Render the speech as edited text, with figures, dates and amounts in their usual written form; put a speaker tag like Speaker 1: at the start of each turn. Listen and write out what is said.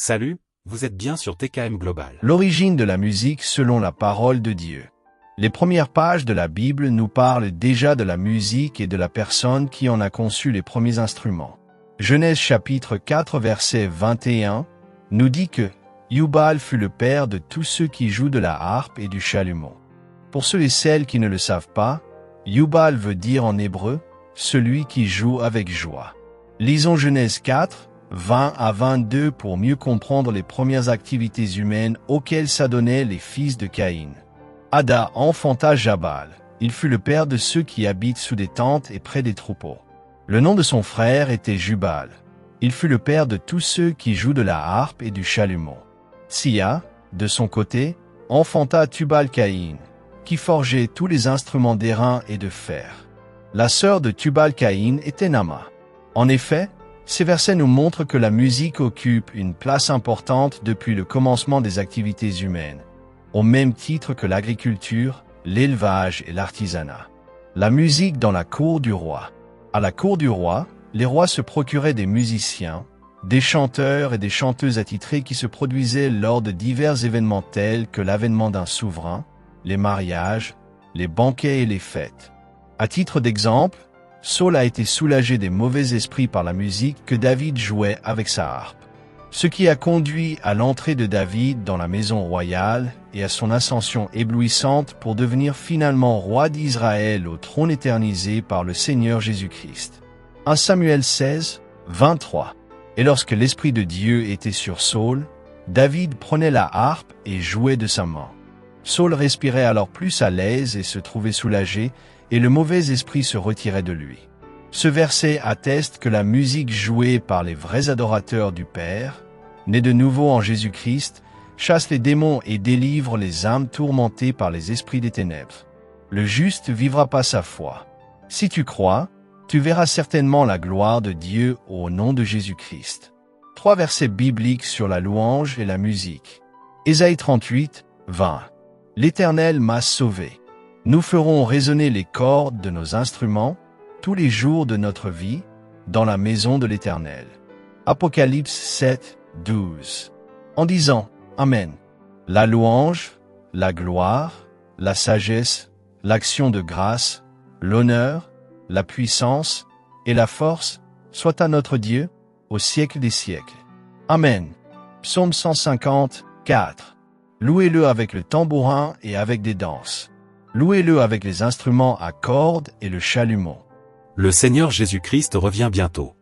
Speaker 1: Salut, vous êtes bien sur TKM Global.
Speaker 2: L'origine de la musique selon la parole de Dieu. Les premières pages de la Bible nous parlent déjà de la musique et de la personne qui en a conçu les premiers instruments. Genèse chapitre 4 verset 21 nous dit que Yubal fut le père de tous ceux qui jouent de la harpe et du chalumeau. Pour ceux et celles qui ne le savent pas, Yubal veut dire en hébreu « celui qui joue avec joie ». Lisons Genèse 4, 20 à 22 pour mieux comprendre les premières activités humaines auxquelles s'adonnaient les fils de Caïn. Ada enfanta Jabal. Il fut le père de ceux qui habitent sous des tentes et près des troupeaux. Le nom de son frère était Jubal. Il fut le père de tous ceux qui jouent de la harpe et du chalumeau. Sia, de son côté, enfanta Tubal-Caïn, qui forgeait tous les instruments d'airain et de fer. La sœur de Tubal-Caïn était Nama. En effet, ces versets nous montrent que la musique occupe une place importante depuis le commencement des activités humaines, au même titre que l'agriculture, l'élevage et l'artisanat. La musique dans la cour du roi. À la cour du roi, les rois se procuraient des musiciens, des chanteurs et des chanteuses attitrés qui se produisaient lors de divers événements tels que l'avènement d'un souverain, les mariages, les banquets et les fêtes. À titre d'exemple, Saul a été soulagé des mauvais esprits par la musique que David jouait avec sa harpe. Ce qui a conduit à l'entrée de David dans la maison royale et à son ascension éblouissante pour devenir finalement roi d'Israël au trône éternisé par le Seigneur Jésus-Christ. 1 Samuel 16, 23. Et lorsque l'Esprit de Dieu était sur Saul, David prenait la harpe et jouait de sa main. Saul respirait alors plus à l'aise et se trouvait soulagé, et le mauvais esprit se retirait de lui. Ce verset atteste que la musique jouée par les vrais adorateurs du Père, nés de nouveau en Jésus-Christ, chasse les démons et délivre les âmes tourmentées par les esprits des ténèbres. Le juste vivra par sa foi. Si tu crois, tu verras certainement la gloire de Dieu au nom de Jésus-Christ. 3 versets bibliques sur la louange et la musique. Ésaïe 38, 20. L'Éternel m'a sauvé. Nous ferons résonner les cordes de nos instruments tous les jours de notre vie dans la maison de l'Éternel. Apocalypse 7, 12. En disant Amen, la louange, la gloire, la sagesse, l'action de grâce, l'honneur, la puissance et la force soient à notre Dieu au siècle des siècles. Amen. Psaume 150, 4. Louez-le avec le tambourin et avec des danses. Louez-le avec les instruments à cordes et le chalumeau.
Speaker 1: Le Seigneur Jésus-Christ revient bientôt.